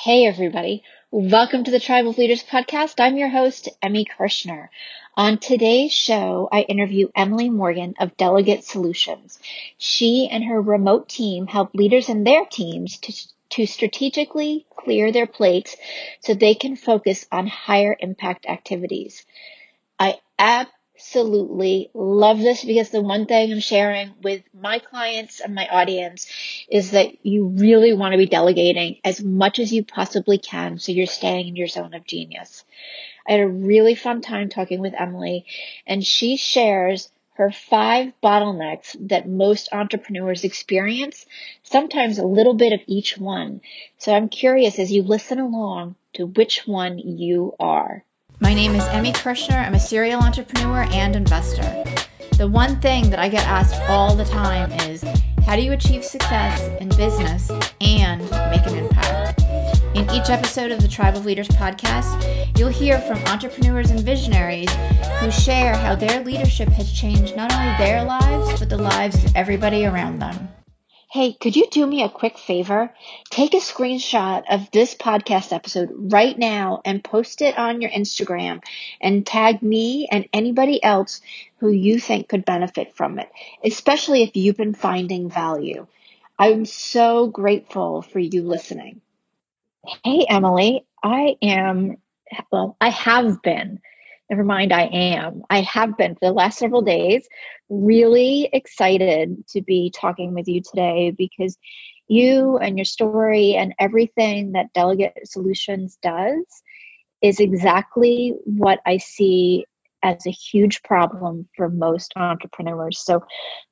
Hey, everybody. Welcome to the Tribe of Leaders podcast. I'm your host, Emmy Kirshner. On today's show, I interview Emily Morgan of Delegate Solutions. She and her remote team help leaders and their teams to strategically clear their plates so they can focus on higher impact activities. I absolutely love this because the one thing I'm sharing with my clients and my audience is that you really want to be delegating as much as you possibly can so you're staying in your zone of genius. I had a really fun time talking with Emily, and she shares her 5 bottlenecks that most entrepreneurs experience, sometimes a little bit of each one. So I'm curious as you listen along to which one you are. My name is Emmy Kirshner. I'm a serial entrepreneur and investor. The one thing that I get asked all the time is, how do you achieve success in business and make an impact? In each episode of the Tribe of Leaders podcast, you'll hear from entrepreneurs and visionaries who share how their leadership has changed not only their lives, but the lives of everybody around them. Hey, could you do me a quick favor? Take a screenshot of this podcast episode right now and post it on your Instagram and tag me and anybody else who you think could benefit from it, especially if you've been finding value. I'm so grateful for you listening. Hey, Emily, I have been. Never mind, I have been for the last several days really excited to be talking with you today because you and your story and everything that Delegate Solutions does is exactly what I see as a huge problem for most entrepreneurs. So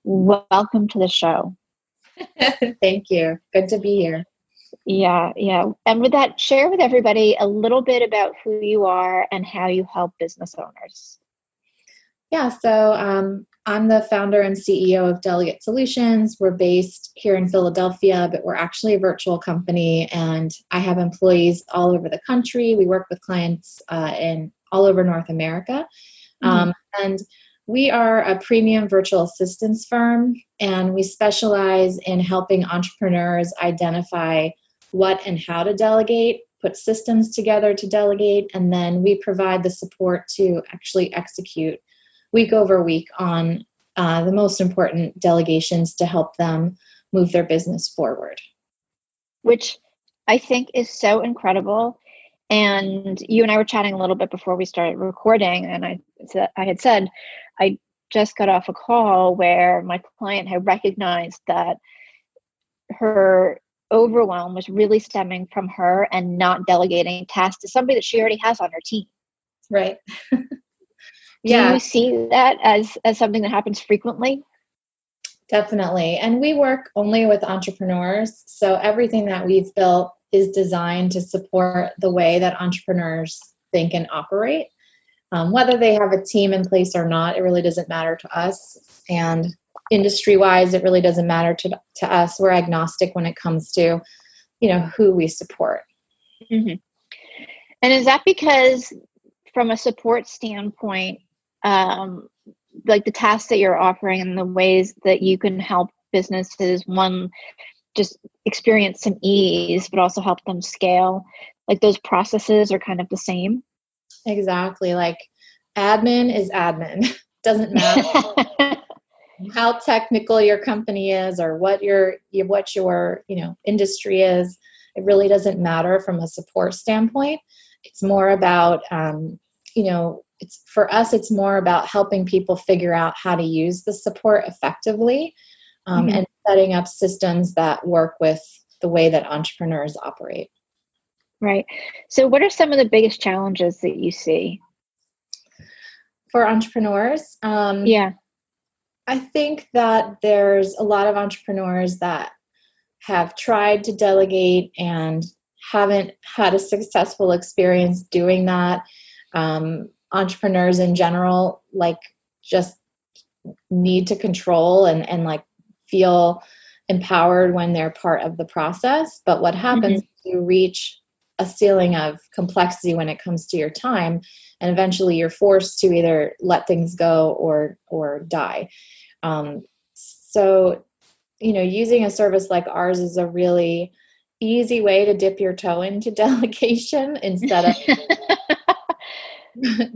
welcome to the show. Thank you. Good to be here. Yeah. And with that, share with everybody a little bit about who you are and how you help business owners. Yeah, so I'm the founder and CEO of Delegate Solutions. We're based here in Philadelphia, but we're actually a virtual company, and I have employees all over the country. We work with clients in all over North America. And we are a premium virtual assistance firm, and we specialize in helping entrepreneurs identify what and how to delegate, put systems together to delegate, and then we provide the support to actually execute week over week on the most important delegations to help them move their business forward. Which I think is so incredible. And you and I were chatting a little bit before we started recording, and I had said I just got off a call where my client had recognized that her overwhelm was really stemming from her and not delegating tasks to somebody that she already has on her team. Right. Yeah. Do you see that as something that happens frequently? Definitely. And we work only with entrepreneurs. So everything that we've built is designed to support the way that entrepreneurs think and operate. Whether they have a team in place or not, it really doesn't matter to us. And industry-wise, it really doesn't matter to us. We're agnostic when it comes to, who we support. Mm-hmm. And is that because from a support standpoint, like the tasks that you're offering and the ways that you can help businesses, one, just experience some ease, but also help them scale, like those processes are kind of the same? Exactly. Like admin is admin. Doesn't matter how technical your company is or what your industry is. It really doesn't matter from a support standpoint. It's more about, it's more about helping people figure out how to use the support effectively and setting up systems that work with the way that entrepreneurs operate. Right. So what are some of the biggest challenges that you see for entrepreneurs? I think that there's a lot of entrepreneurs that have tried to delegate and haven't had a successful experience doing that. Entrepreneurs in general, just need to control and feel empowered when they're part of the process. But what happens is you reach a ceiling of complexity when it comes to your time, and eventually you're forced to either let things go or die. So, using a service like ours is a really easy way to dip your toe into delegation instead of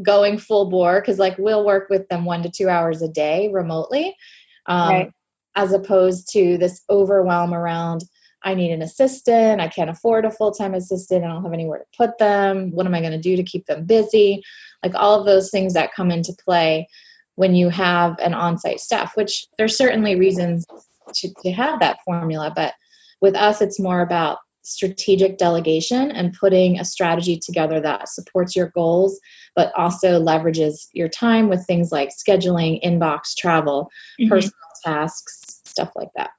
going full bore. Cause like we'll work with them 1 to 2 hours a day remotely. Right. As opposed to this overwhelm around, I need an assistant. I can't afford a full-time assistant. I don't have anywhere to put them. What am I going to do to keep them busy? Like all of those things that come into play when you have an on-site staff, which there's certainly reasons to have that formula. But with us, it's more about strategic delegation and putting a strategy together that supports your goals, but also leverages your time with things like scheduling, inbox, travel, personal tasks, stuff like that.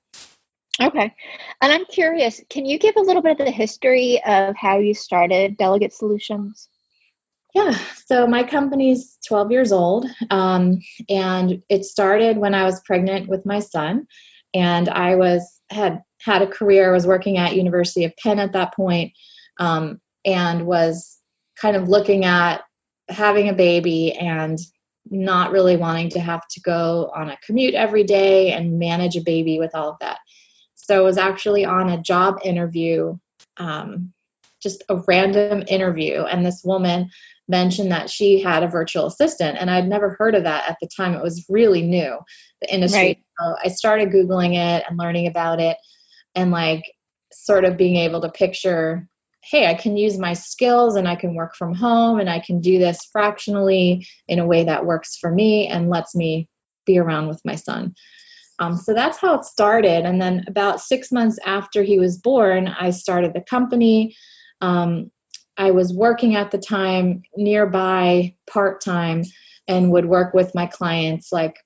Okay. And I'm curious, can you give a little bit of the history of how you started Delegate Solutions? Yeah. So my company's 12 years old. And it started when I was pregnant with my son. And I had a career. I was working at University of Penn at that point, and was kind of looking at having a baby and not really wanting to have to go on a commute every day and manage a baby with all of that. So I was actually on a job interview, just a random interview, and this woman mentioned that she had a virtual assistant, and I'd never heard of that at the time. It was really new, the industry. Right. So I started Googling it and learning about it, and like sort of being able to picture, hey, I can use my skills and I can work from home and I can do this fractionally in a way that works for me and lets me be around with my son. So that's how it started. And then about 6 months after he was born, I started the company. I was working at the time nearby part-time and would work with my clients like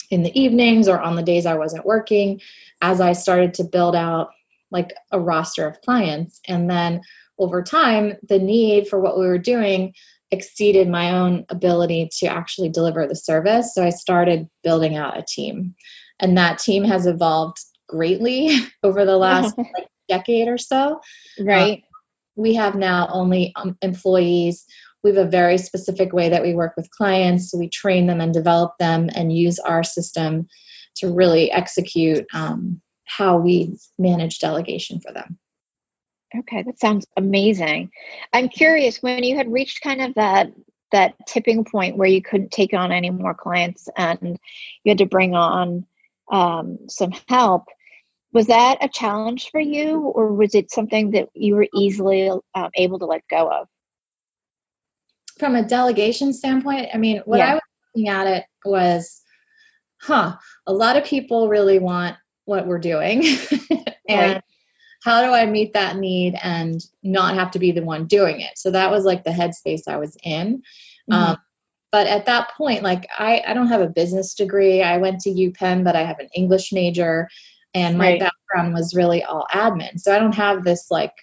in the evenings or on the days I wasn't working as I started to build out like a roster of clients. And then over time, the need for what we were doing exceeded my own ability to actually deliver the service. So I started building out a team. And that team has evolved greatly over the last like, decade or so. Right. We have now only employees. We have a very specific way that we work with clients. So we train them and develop them and use our system to really execute how we manage delegation for them. Okay, that sounds amazing. I'm curious, when you had reached kind of that tipping point where you couldn't take on any more clients and you had to bring on some help, was that a challenge for you, or was it something that you were easily able to let go of? From a delegation standpoint, I mean, what I was looking at it was, a lot of people really want what we're doing. And how do I meet that need and not have to be the one doing it? So that was like the headspace I was in. But at that point, like I don't have a business degree. I went to UPenn, but I have an English major, and my background was really all admin. So I don't have this like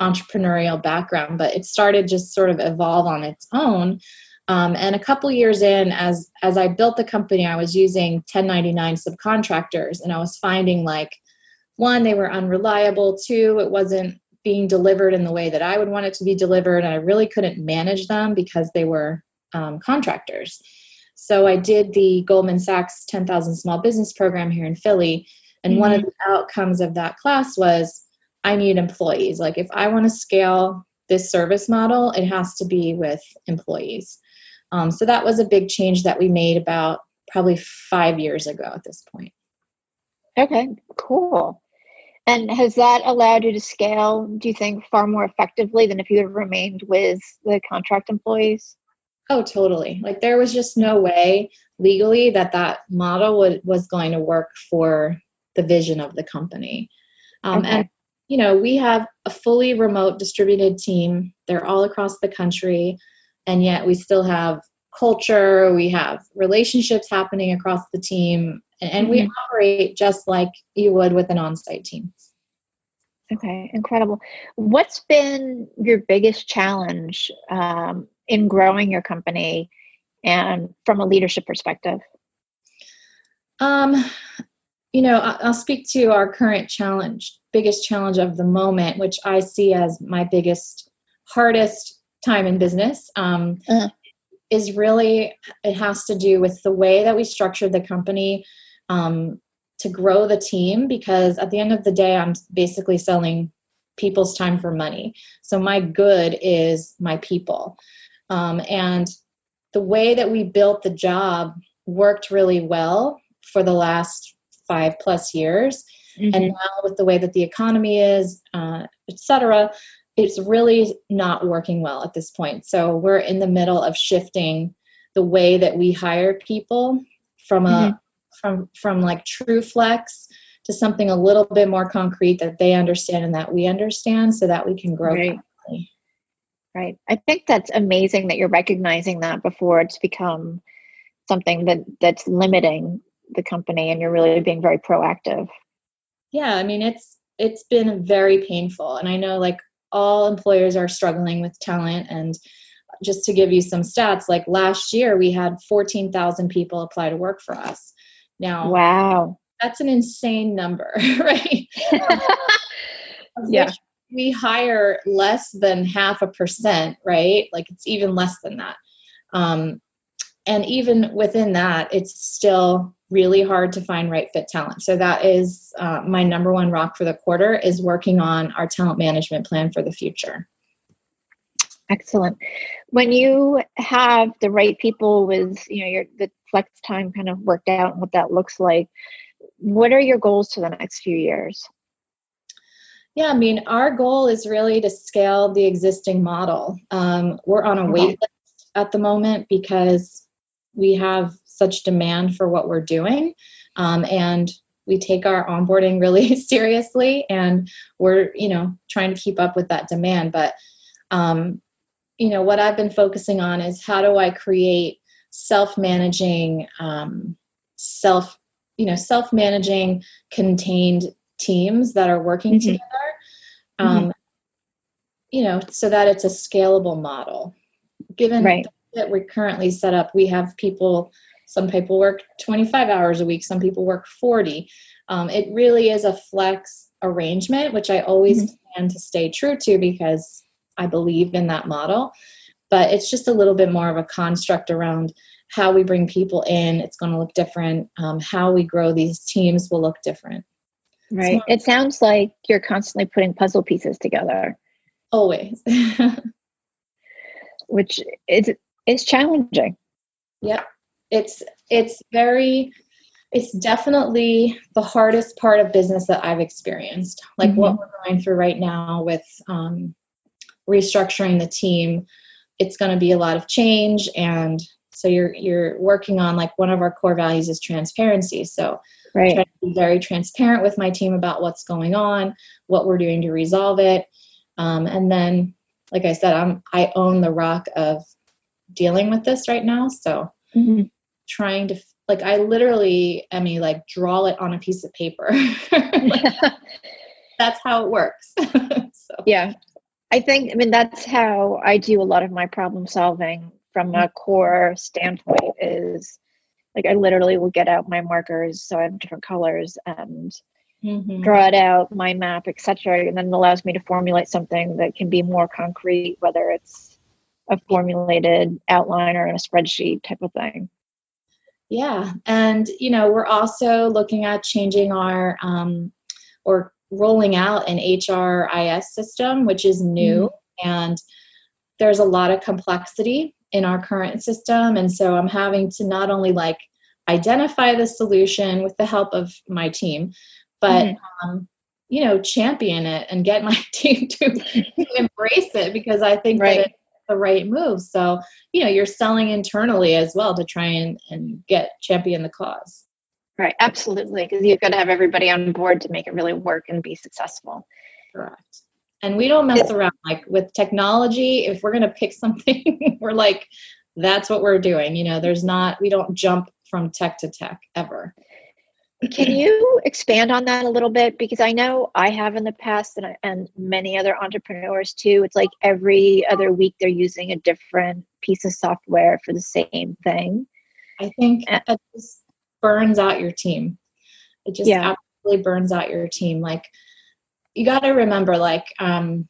entrepreneurial background, but it started just sort of evolve on its own. And a couple years in, as I built the company, I was using 1099 subcontractors, and I was finding like, one, they were unreliable. Two, it wasn't being delivered in the way that I would want it to be delivered. And I really couldn't manage them because they were contractors. So I did the Goldman Sachs 10,000 Small Business Program here in Philly. And one of the outcomes of that class was I need employees. Like if I want to scale this service model, it has to be with employees. So that was a big change that we made about probably 5 years ago at this point. Okay, cool. And has that allowed you to scale, do you think, far more effectively than if you had remained with the contract employees? Oh, totally. Like there was just no way legally that model was going to work for the vision of the company. And, we have a fully remote distributed team. They're all across the country. And yet we still have culture. We have relationships happening across the team. And we operate just like you would with an on-site team. Okay, incredible. What's been your biggest challenge in growing your company and from a leadership perspective? I'll speak to our current biggest challenge of the moment, which I see as my hardest time in business, is really, it has to do with the way that we structured the company to grow the team, because at the end of the day, I'm basically selling people's time for money. So my good is my people. And the way that we built the job worked really well for the last 5+ years. Mm-hmm. And now with the way that the economy is, et cetera, it's really not working well at this point. So we're in the middle of shifting the way that we hire people from from like true flex to something a little bit more concrete that they understand and that we understand, so that we can grow. Right. I think that's amazing that you're recognizing that before it's become something that's limiting the company, and you're really being very proactive. Yeah, I mean, it's been very painful, and I know like all employers are struggling with talent. And just to give you some stats, like last year we had 14,000 people apply to work for us. Now, wow, that's an insane number, right? Yeah. We hire less than 0.5%, right? Like it's even less than that. And even within that, it's still really hard to find right fit talent. So that is my number one rock for the quarter, is working on our talent management plan for the future. Excellent. When you have the right people with, the flex time kind of worked out and what that looks like, what are your goals for the next few years? Yeah, I mean, our goal is really to scale the existing model. We're on a wait list at the moment because we have such demand for what we're doing. And we take our onboarding really seriously, and we're, trying to keep up with that demand. But, what I've been focusing on is how do I create self-managing contained teams that are working together, so that it's a scalable model. Given that we're currently set up, we have some people work 25 hours a week, some people work 40. It really is a flex arrangement, which I always plan to stay true to because I believe in that model. But it's just a little bit more of a construct around how we bring people in. It's going to look different. How we grow these teams will look different. Right. It sounds like you're constantly putting puzzle pieces together. Always. Which is challenging. Yep. It's definitely the hardest part of business that I've experienced. Like what we're going through right now with restructuring the team, it's going to be a lot of change. And so you're working on, like, one of our core values is transparency. So I try to be very transparent with my team about what's going on, what we're doing to resolve it. And then, like I said, I own the rock of dealing with this right now. So trying to, like, I literally, Emmy, like, draw it on a piece of paper. That's how it works. Yeah. I mean, that's how I do a lot of my problem solving from a core standpoint, is like, I literally will get out my markers, so I have different colors, and draw it out, my map, etc. And then it allows me to formulate something that can be more concrete, whether it's a formulated outline or in a spreadsheet type of thing. Yeah. And, we're also looking at changing our, or rolling out an HRIS system, which is new. And there's a lot of complexity in our current system. And so I'm having to not only, like, identify the solution with the help of my team, but, champion it and get my team to embrace it, because I think that it's the right move. So, you're selling internally as well to try and champion the cause. Right. Absolutely. Because you've got to have everybody on board to make it really work and be successful. Correct. And we don't mess around, like, with technology. If we're going to pick something, we're like, that's what we're doing. We don't jump from tech to tech ever. Can you expand on that a little bit? Because I know I have in the past, and many other entrepreneurs too. It's like every other week they're using a different piece of software for the same thing. I think it just burns out your team. It just absolutely burns out your team. Like, you got to remember, like, I'm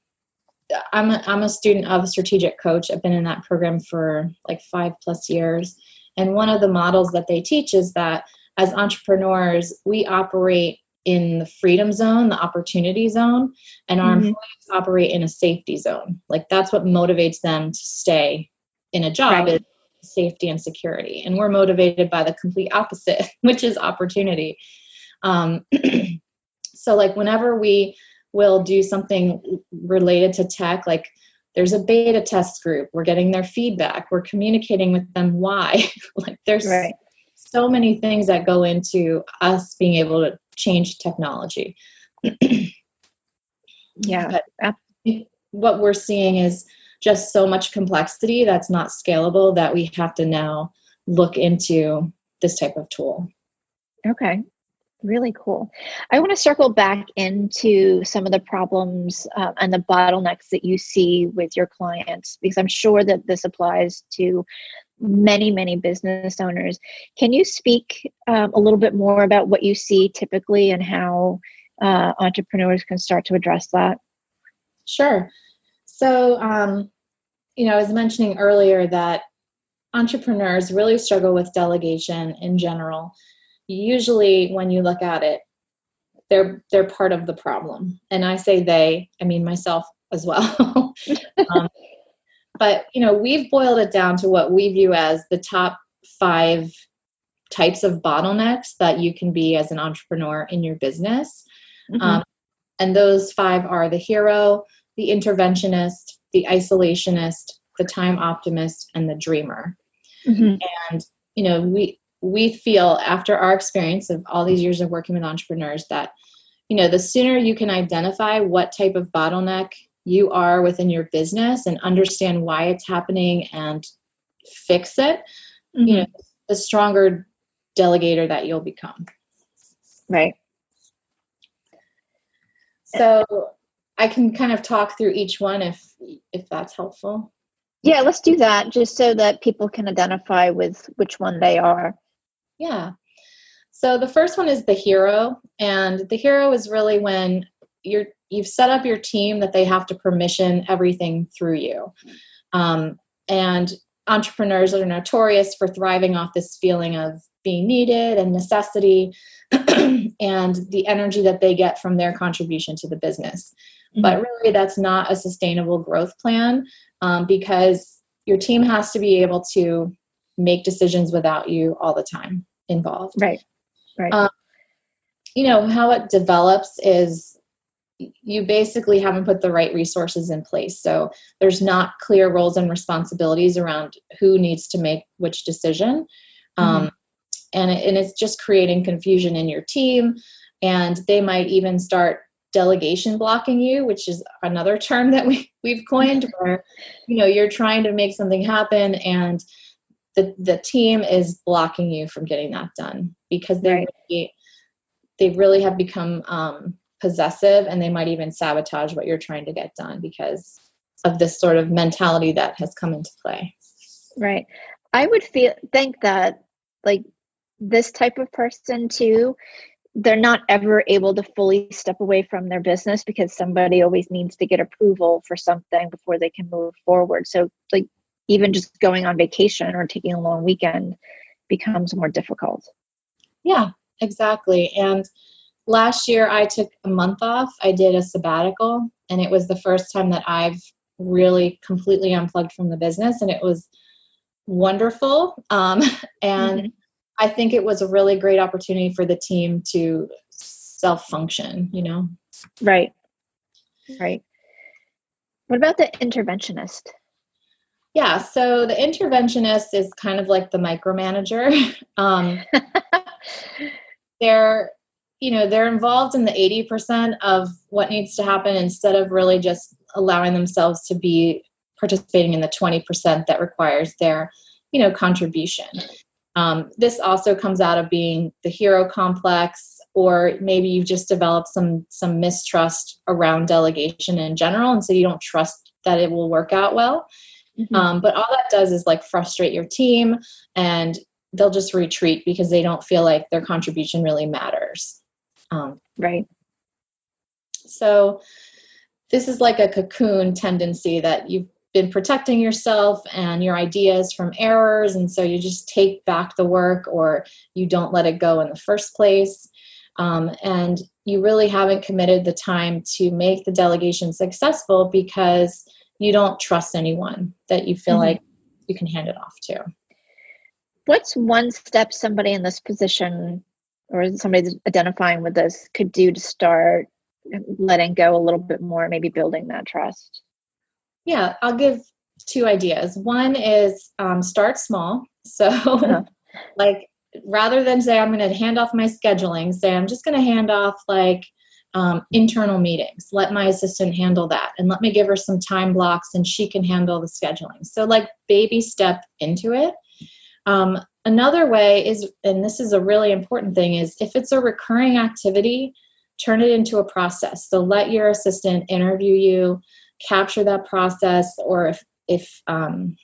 a student of a strategic coach. I've been in that program for like 5+ years. And one of the models that they teach is that as entrepreneurs, we operate in the freedom zone, the opportunity zone, and our employees operate in a safety zone. Like that's what motivates them to stay in a job is safety and security. And we're motivated by the complete opposite, which is opportunity. So like whenever we will do something related to tech, like there's a beta test group, we're getting their feedback, we're communicating with them why. Like there's so many things that go into us being able to change technology. Yeah. But what we're seeing is just so much complexity that's not scalable that we have to now look into this type of tool. Okay. Really cool. I want to circle back into some of the problems and the bottlenecks that you see with your clients, because I'm sure that this applies to many, many business owners. Can you speak a little bit more about what you see typically and how entrepreneurs can start to address that? Sure. So, I was mentioning earlier that entrepreneurs really struggle with delegation in general. Usually when you look at it, they're part of the problem. And I say they, I mean myself as well. But, we've boiled it down to what we view as the top 5 types of bottlenecks that you can be as an entrepreneur in your business. And those 5 are the hero, the interventionist, the isolationist, the time optimist, and the dreamer. And, we feel after our experience of all these years of working with entrepreneurs that, the sooner you can identify what type of bottleneck you are within your business and understand why it's happening and fix it, the stronger delegator that you'll become. Right. So I can kind of talk through each one if that's helpful. Yeah, let's do that just so that people can identify with which one they are. Yeah. So the first one is the hero. And the hero is really when you've set up your team that they have to permission everything through you. And entrepreneurs are notorious for thriving off this feeling of being needed and necessity and the energy that they get from their contribution to the business. But really, that's not a sustainable growth plan because your team has to be able to make decisions without you all the time involved. Right. How it develops is you basically haven't put the right resources in place. So there's not clear roles and responsibilities around who needs to make which decision. And it's just creating confusion in your team. And they might even start delegation blocking you, which is another term that we've coined where, you're trying to make something happen and the team is blocking you from getting that done because they really have become possessive, and they might even sabotage what you're trying to get done because of this sort of mentality that has come into play. Right. I would think that like this type of person too, they're not ever able to fully step away from their business because somebody always needs to get approval for something before they can move forward. So like even just going on vacation or taking a long weekend becomes more difficult. Yeah, exactly. And last year I took a month off. I did a sabbatical, and it was the first time that I've really completely unplugged from the business, and it was wonderful. And I think it was a really great opportunity for the team to self-function, Right. What about the interventionist? Yeah, so the interventionist is kind of like the micromanager. They're involved in the 80% of what needs to happen instead of really just allowing themselves to be participating in the 20% that requires their, contribution. This also comes out of being the hero complex, or maybe you've just developed some mistrust around delegation in general, and so you don't trust that it will work out well. But all that does is like frustrate your team, and they'll just retreat because they don't feel like their contribution really matters. Right. So this is like a cocoon tendency that you've been protecting yourself and your ideas from errors, and so you just take back the work or you don't let it go in the first place. And you really haven't committed the time to make the delegation successful because you don't trust anyone that you feel like you can hand it off to. What's one step somebody in this position or somebody that's identifying with this could do to start letting go a little bit more, maybe building that trust? Yeah, I'll give two ideas. One is start small. So like, rather than say, I'm going to hand off my scheduling, say, I'm just going to hand off like internal meetings. Let my assistant handle that. And let me give her some time blocks and she can handle the scheduling. So like baby step into it. Another way is, and this is a really important thing, is if it's a recurring activity, turn it into a process. So let your assistant interview you, capture that process, or if and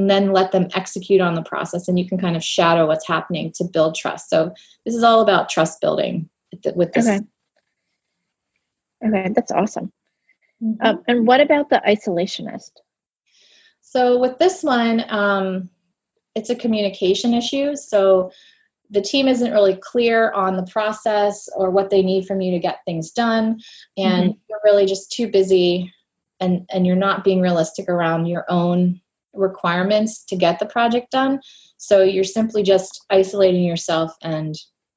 then let them execute on the process, and you can kind of shadow what's happening to build trust. So this is all about trust building with this. Okay, that's awesome. And what about the isolationist? So with this one, it's a communication issue. So the team isn't really clear on the process or what they need from you to get things done. And you're really just too busy and you're not being realistic around your own requirements to get the project done. So you're simply just isolating yourself and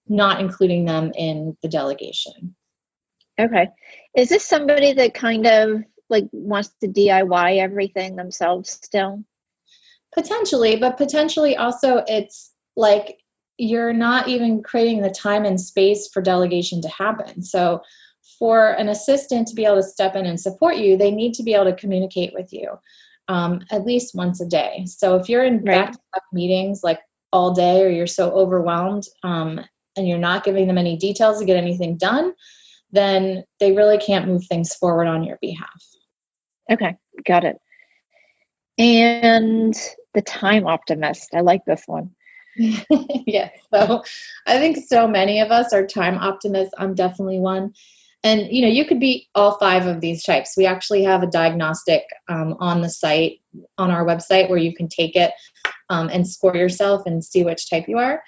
not including them in the delegation. Okay. Is this somebody that kind of like wants to DIY everything themselves still? Potentially, but potentially also it's like you're not even creating the time and space for delegation to happen. So for an assistant to be able to step in and support you, they need to be able to communicate with you at least once a day. So if you're in back-to-back meetings like all day, or you're so overwhelmed and you're not giving them any details to get anything done, then they really can't move things forward on your behalf. Okay, got it. And the time optimist. I like this one. Yeah, so I think so many of us are time optimists. I'm definitely one. And, you could be all 5 of these types. We actually have a diagnostic on the site, on our website, where you can take it and score yourself and see which type you are.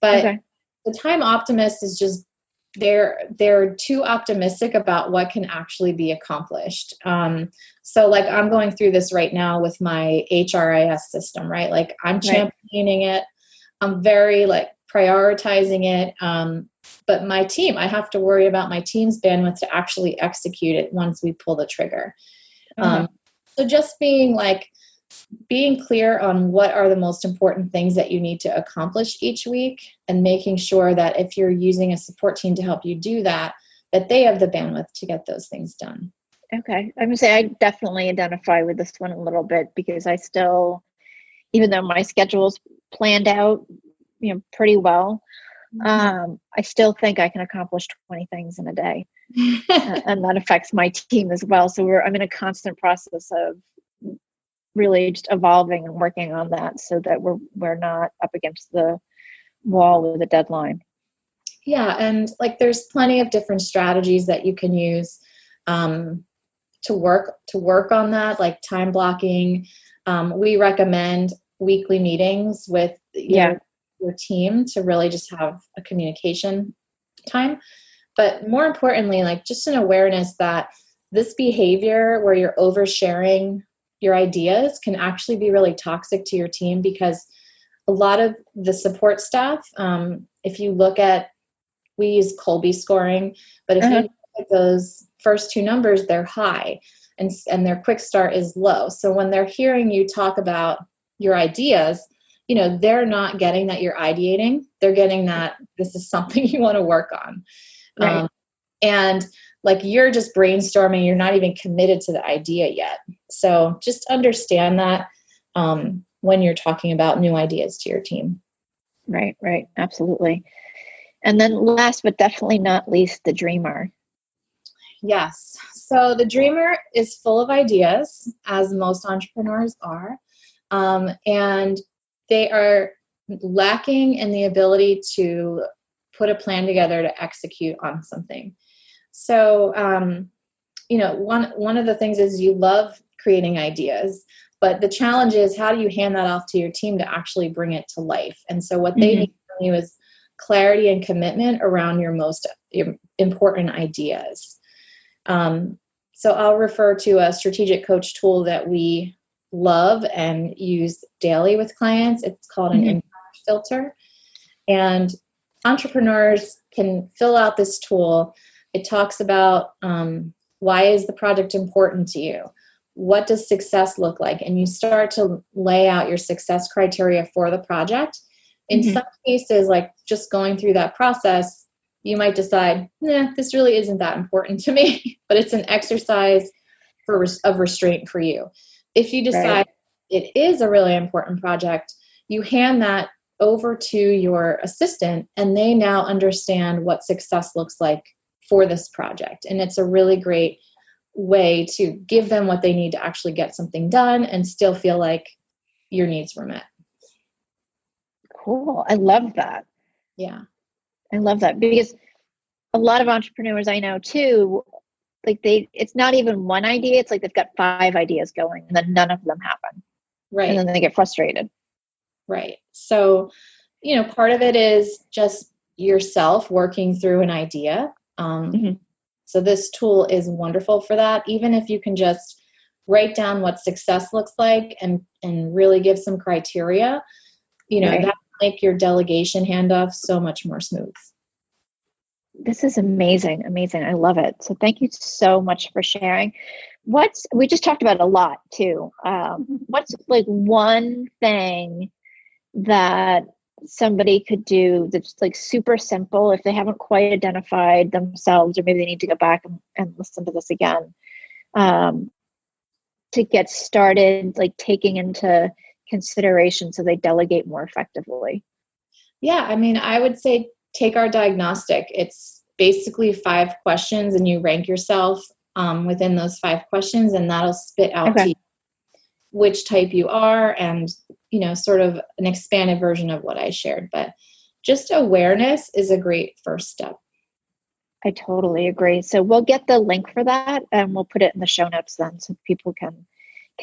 But the time optimist is just, they're too optimistic about what can actually be accomplished. So like I'm going through this right now with my HRIS system, right? Like I'm championing it. I'm very like prioritizing it. But my team, I have to worry about my team's bandwidth to actually execute it once we pull the trigger. So just being clear on what are the most important things that you need to accomplish each week, and making sure that if you're using a support team to help you do that, that they have the bandwidth to get those things done. Okay. I'm going to say I definitely identify with this one a little bit, because I still, even though my schedule's planned out, pretty well, I still think I can accomplish 20 things in a day. And that affects my team as well. So I'm in a constant process of really just evolving and working on that, so that we're not up against the wall with a deadline. Yeah, and like there's plenty of different strategies that you can use to work on that, like time blocking. We recommend weekly meetings with your team to really just have a communication time. But more importantly, like just an awareness that this behavior where you're oversharing your ideas can actually be really toxic to your team, because a lot of the support staff, if you look at, we use Colby scoring, but if you look at those first 2 numbers, they're high and their quick start is low. So when they're hearing you talk about your ideas, they're not getting that you're ideating. They're getting that this is something you want to work on. And like you're just brainstorming, you're not even committed to the idea yet. So just understand that when you're talking about new ideas to your team. Right. Absolutely. And then last but definitely not least, the dreamer. Yes. So the dreamer is full of ideas, as most entrepreneurs are. And they are lacking in the ability to put a plan together to execute on something. So, one of the things is you love creating ideas, but the challenge is, how do you hand that off to your team to actually bring it to life? And so what they need from you is clarity and commitment around your most important ideas. So I'll refer to a strategic coach tool that we love and use daily with clients. It's called an impact filter. And entrepreneurs can fill out this tool. It talks about why is the project important to you? What does success look like? And you start to lay out your success criteria for the project. In some cases, like just going through that process, you might decide, this really isn't that important to me, but it's an exercise of restraint for you. If you decide it is a really important project, you hand that over to your assistant, and they now understand what success looks like for this project. And it's a really great way to give them what they need to actually get something done and still feel like your needs were met. Cool. I love that. Yeah. I love that, because a lot of entrepreneurs I know too, like it's not even one idea. It's like they've got 5 ideas going and then none of them happen. Right. And then they get frustrated. Right. So, part of it is just yourself working through an idea. So this tool is wonderful for that. Even if you can just write down what success looks like and really give some criteria, that will make your delegation handoff so much more smooth. This is amazing. Amazing. I love it. So thank you so much for sharing. We just talked about a lot too. What's like one thing that somebody could do that's like super simple if they haven't quite identified themselves, or maybe they need to go back and listen to this again, to get started, like taking into consideration so they delegate more effectively? Yeah, I would say take our diagnostic. It's basically 5 questions, and you rank yourself within those 5 questions, and that'll spit out to you which type you are, and sort of an expanded version of what I shared. But just awareness is a great first step. I totally agree. So we'll get the link for that, and we'll put it in the show notes then, so people can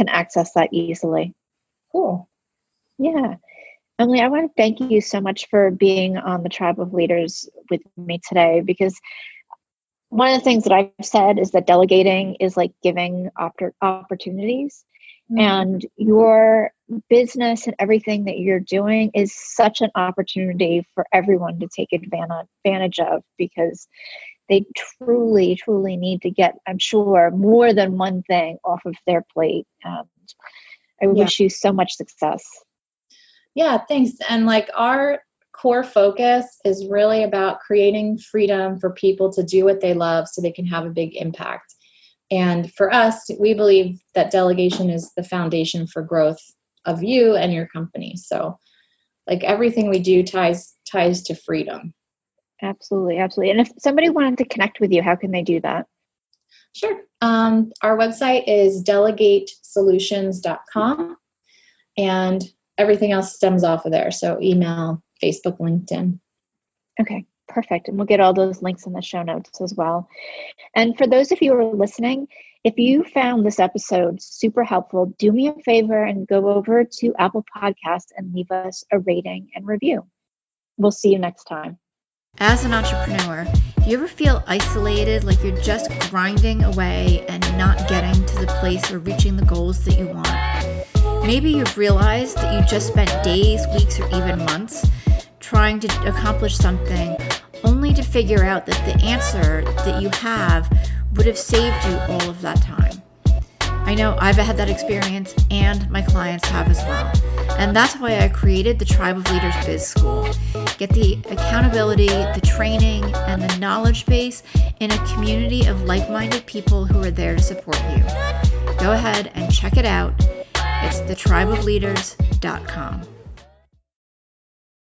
access that easily. Cool. Yeah. Emily, I want to thank you so much for being on the Tribe of Leaders with me today, because one of the things that I've said is that delegating is like giving opportunities. And your business and everything that you're doing is such an opportunity for everyone to take advantage of, because they truly, truly need to get, I'm sure, more than one thing off of their plate. And I wish you so much success. Yeah, thanks. And our core focus is really about creating freedom for people to do what they love so they can have a big impact. And for us, we believe that delegation is the foundation for growth of you and your company. So everything we do ties to freedom. Absolutely. Absolutely. And if somebody wanted to connect with you, how can they do that? Sure. Our website is delegatesolutions.com, and everything else stems off of there. So email, Facebook, LinkedIn. Okay. Perfect. And we'll get all those links in the show notes as well. And for those of you who are listening, if you found this episode super helpful, do me a favor and go over to Apple Podcasts and leave us a rating and review. We'll see you next time. As an entrepreneur, do you ever feel isolated, like you're just grinding away and not getting to the place or reaching the goals that you want? Maybe you've realized that you just spent days, weeks, or even months trying to accomplish something, only to figure out that the answer that you have would have saved you all of that time. I know I've had that experience, and my clients have as well. And that's why I created the Tribe of Leaders Biz School. Get the accountability, the training, and the knowledge base in a community of like-minded people who are there to support you. Go ahead and check it out. It's thetribeofleaders.com.